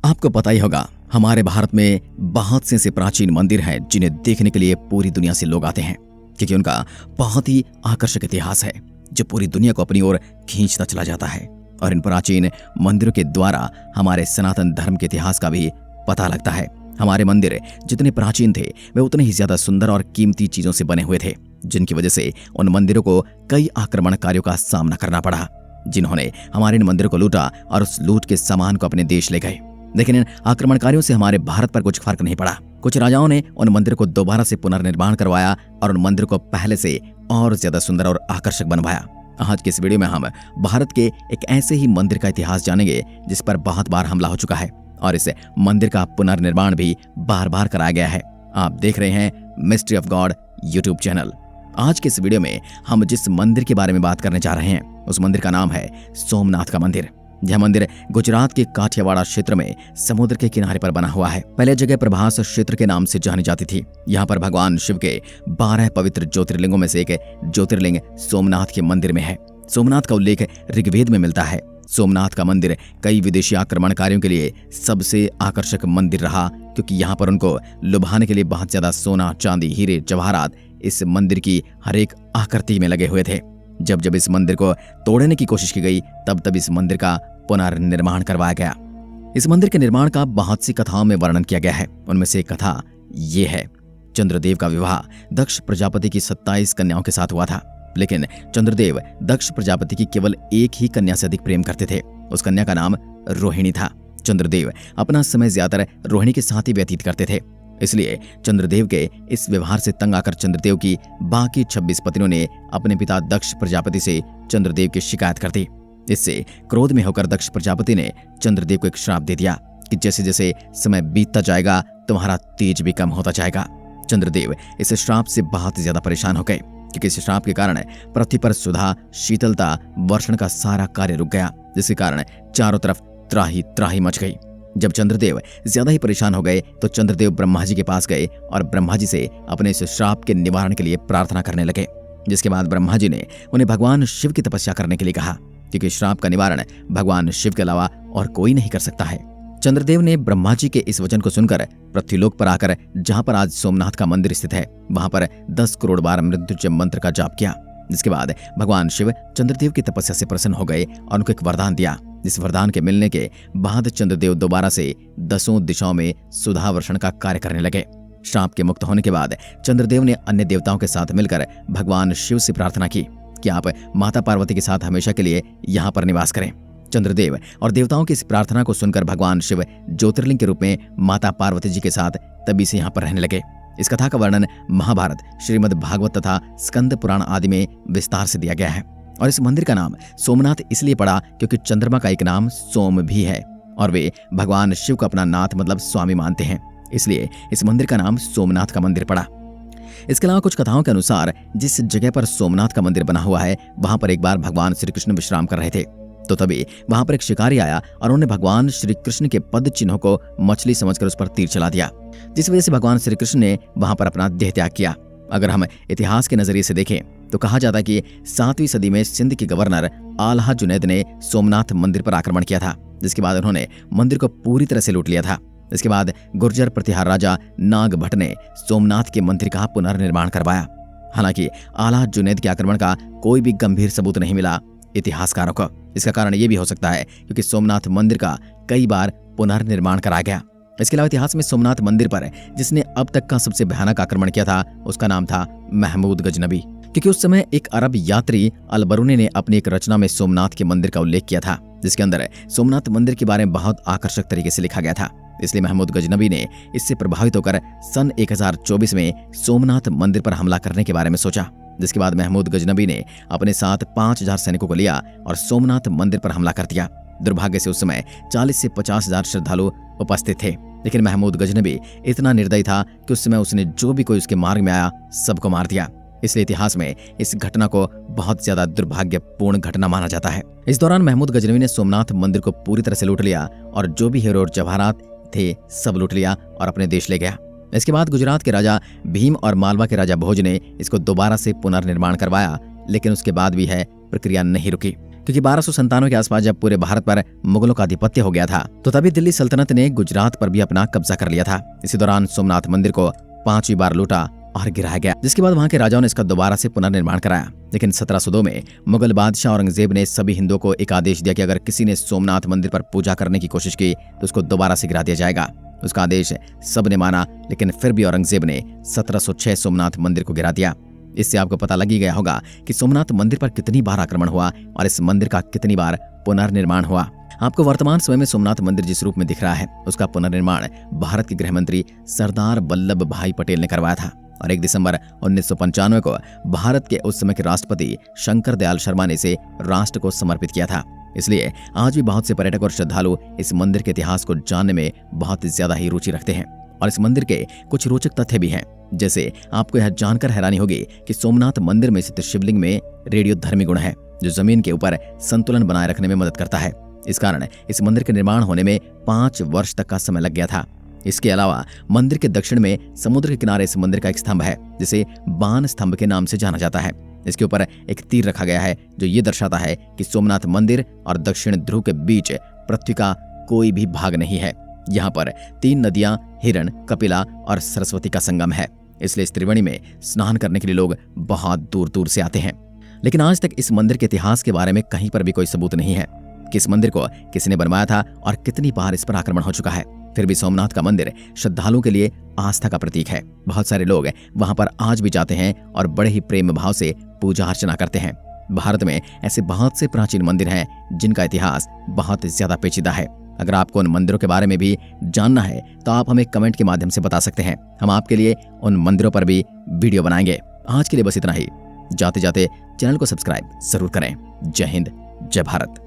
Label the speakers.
Speaker 1: आपको पता ही होगा, हमारे भारत में बहुत से ऐसे प्राचीन मंदिर हैं जिन्हें देखने के लिए पूरी दुनिया से लोग आते हैं, क्योंकि उनका बहुत ही आकर्षक इतिहास है जो पूरी दुनिया को अपनी ओर खींचता चला जाता है। और इन प्राचीन मंदिरों के द्वारा हमारे सनातन धर्म के इतिहास का भी पता लगता है। हमारे मंदिर जितने प्राचीन थे वे उतने ही ज्यादा सुंदर और कीमती चीजों से बने हुए थे, जिनकी वजह से उन मंदिरों को कई आक्रमणकारियों का सामना करना पड़ा, जिन्होंने हमारे इन मंदिरों को लूटा और उस लूट के सामान को अपने देश ले गए। लेकिन इन आक्रमणकारियों से हमारे भारत पर कुछ फर्क नहीं पड़ा। कुछ राजाओं ने उन मंदिरों को दोबारा से पुनर्निर्माण करवाया और उन मंदिरों को पहले से और ज्यादा सुंदर और आकर्षक बनवाया। आज के इस वीडियो में हम भारत के एक ऐसे ही मंदिर का इतिहास जानेंगे जिस पर बहुत बार हमला हो चुका है और इस मंदिर का पुनर्निर्माण भी बार बार कराया गया है। आप देख रहे हैं mystery of God YouTube channel. आज के इस वीडियो में हम जिस मंदिर के बारे में बात करने जा रहे हैं उस मंदिर का नाम है सोमनाथ का मंदिर। यह मंदिर गुजरात के काठियावाड़ क्षेत्र में समुद्र के किनारे पर बना हुआ है। पहले जगह प्रभास क्षेत्र के नाम से जानी जाती थी। यहाँ पर भगवान शिव के 12 पवित्र ज्योतिर्लिंगों में से एक ज्योतिर्लिंग सोमनाथ के मंदिर में है। सोमनाथ का उल्लेख ऋग्वेद में मिलता है। सोमनाथ का मंदिर कई विदेशी आक्रमणकारियों के लिए सबसे आकर्षक मंदिर रहा, क्योंकि यहाँ पर उनको लुभाने के लिए बहुत ज्यादा सोना, चांदी, हीरे, जवाहरात इस मंदिर की हर एक आकृति में लगे हुए थे। जब जब इस मंदिर को तोड़ने की कोशिश की गई तब इस मंदिर का पुनर्निर्माण करवाया गया। इस मंदिर के निर्माण का बहुत सी कथाओं में वर्णन किया गया है। उनमें से एक कथा ये है, चंद्रदेव का विवाह दक्ष प्रजापति की 27 कन्याओं के साथ हुआ था, लेकिन चंद्रदेव दक्ष प्रजापति की केवल एक ही कन्या से अधिक प्रेम करते थे। उस कन्या का नाम रोहिणी था। चंद्रदेव अपना समय ज्यादातर रोहिणी के साथ ही व्यतीत करते थे। इसलिए चंद्रदेव के इस व्यवहार से तंग आकर चंद्रदेव की बाकी 26 पत्नियों ने अपने पिता दक्ष प्रजापति से चंद्रदेव की शिकायत कर दी। इससे क्रोध में होकर दक्ष प्रजापति ने चंद्रदेव को एक श्राप दे दिया कि जैसे जैसे समय बीतता जाएगा तुम्हारा तेज भी कम होता जाएगा। चंद्रदेव इस श्राप से बहुत ज्यादा परेशान हो गए, क्योंकि इस श्राप के कारण पृथ्वी पर सुधा, शीतलता, वर्षण का सारा कार्य रुक गया, जिसके कारण चारों तरफ त्राही त्राही मच गई। जब चंद्रदेव ज्यादा ही परेशान हो गए तो चंद्रदेव ब्रह्मा जी के पास गए और ब्रह्मा जी से अपने इस श्राप के निवारण के लिए प्रार्थना करने लगे। जिसके बाद ब्रह्मा जी ने उन्हें भगवान शिव की तपस्या करने के लिए कहा, क्योंकि श्राप का निवारण भगवान शिव के अलावा और कोई नहीं कर सकता है। चंद्रदेव ने ब्रह्मा जी के इस वचन को सुनकर पृथ्वीलोक पर आकर, जहां पर आज सोमनाथ का मंदिर स्थित है, वहां पर 10 करोड़ बार मृत्युंजय मंत्र का जाप किया। जिसके बाद भगवान शिव चंद्रदेव की तपस्या से प्रसन्न हो गए और उनको एक वरदान दिया। इस वरदान के मिलने के बाद चंद्रदेव दोबारा से 10 दिशाओं में सुधा वर्षण का कार्य करने लगे। श्राप के मुक्त होने के बाद चंद्रदेव ने अन्य देवताओं के साथ मिलकर भगवान शिव से प्रार्थना की कि आप माता पार्वती के साथ हमेशा के लिए यहाँ पर निवास करें। चंद्रदेव और देवताओं की इस प्रार्थना को सुनकर भगवान शिव ज्योतिर्लिंग के रूप में माता पार्वती जी के साथ तभी से यहाँ पर रहने लगे। इस कथा का वर्णन महाभारत, श्रीमद् भागवत तथा स्कंद पुराण आदि में विस्तार से दिया गया है। और इस मंदिर का नाम सोमनाथ इसलिए पड़ा क्योंकि चंद्रमा का एक नाम सोम भी है और वे भगवान शिव को अपना नाथ मतलब स्वामी मानते हैं, इसलिए इस मंदिर का नाम सोमनाथ का मंदिर पड़ा। इसके अलावा कुछ कथाओं के अनुसार जिस जगह पर सोमनाथ का मंदिर बना हुआ है वहां पर एक बार भगवान श्री कृष्ण विश्राम कर रहे थे, तो तभी वहां पर एक शिकारी आया और उन्होंने भगवान श्री कृष्ण के पद चिन्हों को मछली समझकर उस पर तीर चला दिया, जिस वजह से भगवान श्री कृष्ण ने वहां पर अपना देह त्याग किया। अगर हम इतिहास के नजरिए से देखें तो कहा जाता है कि 7वीं सदी में सिंध के गवर्नर आल्हा जुनैद ने सोमनाथ मंदिर पर आक्रमण किया था, जिसके बाद उन्होंने मंदिर को पूरी तरह से लूट लिया था। इसके बाद गुर्जर प्रतिहार राजा नाग भट्ट ने सोमनाथ के मंदिर का पुनर्निर्माण करवाया। हालांकि आल्हा जुनैद के आक्रमण का कोई भी गंभीर सबूत नहीं मिला इतिहासकारों को। इसका कारण यह भी हो सकता है क्योंकि सोमनाथ मंदिर का कई बार पुनर्निर्माण कराया गया। इसके अलावा इतिहास में सोमनाथ मंदिर पर जिसने अब तक का सबसे भयानक आक्रमण किया था उसका नाम था महमूद गजनबी, क्योंकि उस समय एक अरब यात्री अलबरूनी ने अपनी एक रचना में सोमनाथ के मंदिर का उल्लेख किया था, जिसके अंदर सोमनाथ मंदिर के बारे में बहुत आकर्षक तरीके से लिखा गया था। इसलिए महमूद गजनबी ने इससे प्रभावित होकर सन 1024 में सोमनाथ मंदिर पर हमला करने के बारे में सोचा। जिसके बाद महमूद गजनबी ने अपने साथ 5000 सैनिकों को लिया और सोमनाथ मंदिर पर हमला कर दिया। दुर्भाग्य से उस समय 40 से 50,000 श्रद्धालु उपस्थित थे, लेकिन महमूद गजनबी इतना निर्दयी था कि उस समय उसने जो भी कोई उसके मार्ग में आया सबको मार दिया। इसलिए इतिहास में इस घटना को बहुत ज्यादा दुर्भाग्यपूर्ण घटना माना जाता है। इस दौरान महमूद गजनवी ने सोमनाथ मंदिर को पूरी तरह से लूट लिया और जो भी हीरे और जवाहरात थे सब लूट लिया और अपने देश ले गया। इसके बाद गुजरात के राजा भीम और मालवा के राजा भोज ने इसको दोबारा से पुनर्निर्माण करवाया, लेकिन उसके बाद भी है प्रक्रिया नहीं रुकी, क्योंकि 1297 के आसपास जब पूरे भारत पर मुगलों का आधिपत्य हो गया था तो तभी दिल्ली सल्तनत ने गुजरात पर भी अपना कब्जा कर लिया था। इसी दौरान सोमनाथ मंदिर को 5वीं बार लूटा और गिराया गया, जिसके बाद वहां के राजाओं ने इसका दोबारा से पुनर्निर्माण कराया। लेकिन 1702 में मुगल बादशाह औरंगजेब ने सभी हिंदुओं को एक आदेश दिया कि अगर किसी ने सोमनाथ मंदिर पर पूजा करने की कोशिश की तो उसको दोबारा से गिरा दिया जाएगा। उसका आदेश सबने माना, लेकिन फिर भी औरंगजेब ने 1706 सोमनाथ मंदिर को गिरा दिया। इससे आपको पता लग ही गया होगा कि सोमनाथ मंदिर पर कितनी बार आक्रमण हुआ और इस मंदिर का कितनी बार पुनर्निर्माण हुआ। आपको वर्तमान समय में सोमनाथ मंदिर जिस रूप में दिख रहा है उसका पुनर्निर्माण भारत के गृह मंत्री सरदार वल्लभ भाई पटेल ने करवाया था और 1 दिसंबर 1995 को भारत के उस समय के राष्ट्रपति शंकर दयाल शर्मा ने इसे राष्ट्र को समर्पित किया था। इसलिए आज भी बहुत से पर्यटक और श्रद्धालु इस मंदिर के इतिहास को जानने में बहुत ज्यादा ही रुचि रखते हैं। और इस मंदिर के कुछ रोचक तथ्य भी हैं, जैसे आपको यह जानकर हैरानी होगी कि सोमनाथ मंदिर में स्थित शिवलिंग में रेडियोधर्मी गुण है जो जमीन के ऊपर संतुलन बनाए रखने में मदद करता है। इस कारण इस मंदिर के निर्माण होने में 5 वर्ष तक का समय लग गया था। इसके अलावा मंदिर के दक्षिण में समुद्र के किनारे इस मंदिर का एक स्तंभ है जिसे बाण स्तंभ के नाम से जाना जाता है। इसके ऊपर एक तीर रखा गया है जो ये दर्शाता है कि सोमनाथ मंदिर और दक्षिण ध्रुव के बीच पृथ्वी का कोई भी भाग नहीं है। यहाँ पर 3 नदियां हिरण, कपिला और सरस्वती का संगम है, इसलिए इस त्रिवेणी में स्नान करने के लिए लोग बहुत दूर दूर से आते हैं। लेकिन आज तक इस मंदिर के इतिहास के बारे में कहीं पर भी कोई सबूत नहीं है कि इस मंदिर को किसने बनवाया था और कितनी बार इस पर आक्रमण हो चुका है। फिर भी सोमनाथ का मंदिर श्रद्धालुओं के लिए आस्था का प्रतीक है। बहुत सारे लोग वहां पर आज भी जाते हैं और बड़े ही प्रेम भाव से पूजा अर्चना करते हैं। भारत में ऐसे बहुत से प्राचीन मंदिर हैं जिनका इतिहास बहुत ज्यादा पेचीदा है। अगर आपको उन मंदिरों के बारे में भी जानना है तो आप हमें कमेंट के माध्यम से बता सकते हैं। हम आपके लिए उन मंदिरों पर भी वीडियो बनाएंगे। आज के लिए बस इतना ही। जाते जाते चैनल को सब्सक्राइब जरूर करें। जय हिंद, जय भारत।